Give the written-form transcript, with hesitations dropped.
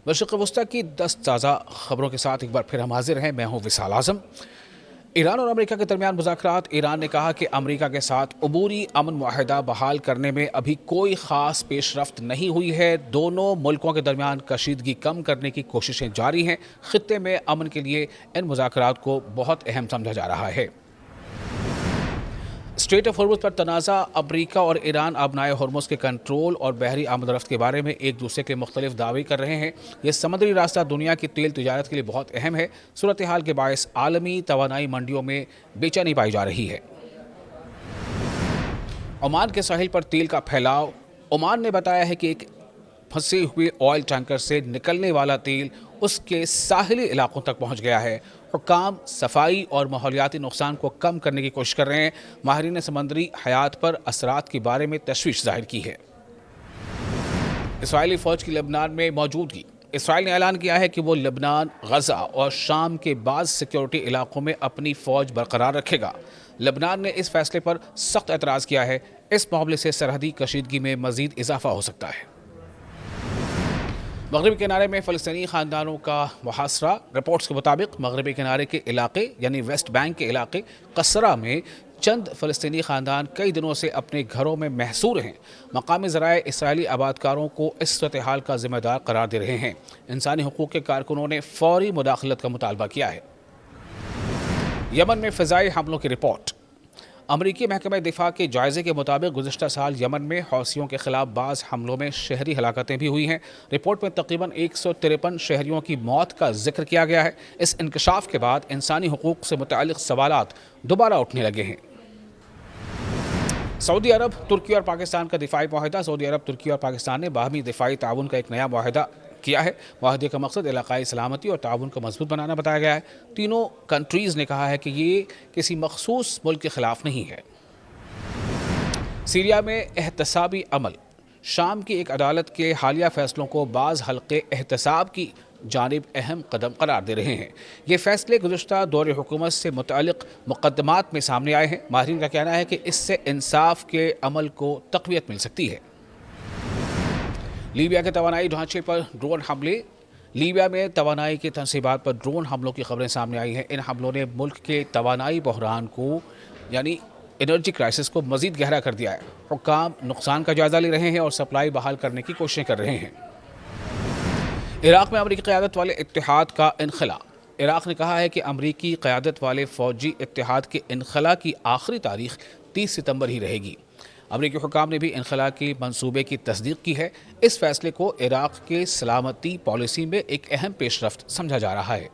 مشرق وسطی کی 10 تازہ خبروں کے ساتھ ایک بار پھر ہم حاضر ہیں۔ میں ہوں وصال اعظم۔ ایران اور امریکہ کے درمیان مذاکرات۔ ایران نے کہا کہ امریکہ کے ساتھ عبوری امن معاہدہ بحال کرنے میں ابھی کوئی خاص پیش رفت نہیں ہوئی ہے۔ دونوں ملکوں کے درمیان کشیدگی کم کرنے کی کوششیں جاری ہیں۔ خطے میں امن کے لیے ان مذاکرات کو بہت اہم سمجھا جا رہا ہے۔ اسٹریٹ آف ہرمز پر تنازع۔ امریکہ اور ایران آبنائے ہرمز کے کنٹرول اور بحری آمد و رفت کے بارے میں ایک دوسرے کے مختلف دعوے کر رہے ہیں۔ یہ سمندری راستہ دنیا کی تیل تجارت کے لیے بہت اہم ہے۔ صورتحال کے باعث عالمی توانائی منڈیوں میں بے چینی پائی جا رہی ہے۔ عمان کے ساحل پر تیل کا پھیلاؤ۔ عمان نے بتایا ہے کہ ایک پھنسے ہوئے آئل ٹینکر سے نکلنے والا تیل اس کے ساحلی علاقوں تک پہنچ گیا ہے۔ حکام صفائی اور ماحولیاتی نقصان کو کم کرنے کی کوشش کر رہے ہیں۔ ماہرین نے سمندری حیات پر اثرات کے بارے میں تشویش ظاہر کی ہے۔ اسرائیلی فوج کی لبنان میں موجودگی۔ اسرائیل نے اعلان کیا ہے کہ وہ لبنان، غزہ اور شام کے بعض سیکیورٹی علاقوں میں اپنی فوج برقرار رکھے گا۔ لبنان نے اس فیصلے پر سخت اعتراض کیا ہے۔ اس معاملے سے سرحدی کشیدگی میں مزید اضافہ ہو سکتا ہے۔ مغربی کنارے میں فلسطینی خاندانوں کا محاصرہ۔ رپورٹس کے مطابق مغربی کنارے کے علاقے یعنی ویسٹ بینک کے علاقے قصرہ میں چند فلسطینی خاندان کئی دنوں سے اپنے گھروں میں محصور ہیں۔ مقامی ذرائع اسرائیلی آبادکاروں کو اس صورتحال کا ذمہ دار قرار دے رہے ہیں۔ انسانی حقوق کے کارکنوں نے فوری مداخلت کا مطالبہ کیا ہے۔ یمن میں فضائی حملوں کی رپورٹ۔ امریکی محکمہ دفاع کے جائزے کے مطابق گزشتہ سال یمن میں حوثیوں کے خلاف بعض حملوں میں شہری ہلاکتیں بھی ہوئی ہیں۔ رپورٹ میں تقریباً 153 شہریوں کی موت کا ذکر کیا گیا ہے۔ اس انکشاف کے بعد انسانی حقوق سے متعلق سوالات دوبارہ اٹھنے لگے ہیں۔ سعودی عرب، ترکی اور پاکستان کا دفاعی معاہدہ۔ سعودی عرب، ترکی اور پاکستان نے باہمی دفاعی تعاون کا ایک نیا معاہدہ کیا ہے۔ معاہدے کا مقصد علاقائی سلامتی اور تعاون کو مضبوط بنانا بتایا گیا ہے۔ تینوں کنٹریز نے کہا ہے کہ یہ کسی مخصوص ملک کے خلاف نہیں ہے۔ سیریا میں احتسابی عمل۔ شام کی ایک عدالت کے حالیہ فیصلوں کو بعض حلقے احتساب کی جانب اہم قدم قرار دے رہے ہیں۔ یہ فیصلے گزشتہ دور حکومت سے متعلق مقدمات میں سامنے آئے ہیں۔ ماہرین کا کہنا ہے کہ اس سے انصاف کے عمل کو تقویت مل سکتی ہے۔ لیبیا کے توانائی ڈھانچے پر ڈرون حملے۔ لیبیا میں توانائی کی تنصیبات پر ڈرون حملوں کی خبریں سامنے آئی ہیں۔ ان حملوں نے ملک کے توانائی بحران کو یعنی انرجی کرائسس کو مزید گہرا کر دیا ہے۔ حکام نقصان کا جائزہ لے رہے ہیں اور سپلائی بحال کرنے کی کوششیں کر رہے ہیں۔ عراق میں امریکی قیادت والے اتحاد کا انخلا۔ عراق نے کہا ہے کہ امریکی قیادت والے فوجی اتحاد کے انخلا کی آخری تاریخ 30 ستمبر ہی رہے گی۔ امریکی حکام نے بھی انخلا کے منصوبے کی تصدیق کی ہے۔ اس فیصلے کو عراق کے سلامتی پالیسی میں ایک اہم پیش رفت سمجھا جا رہا ہے۔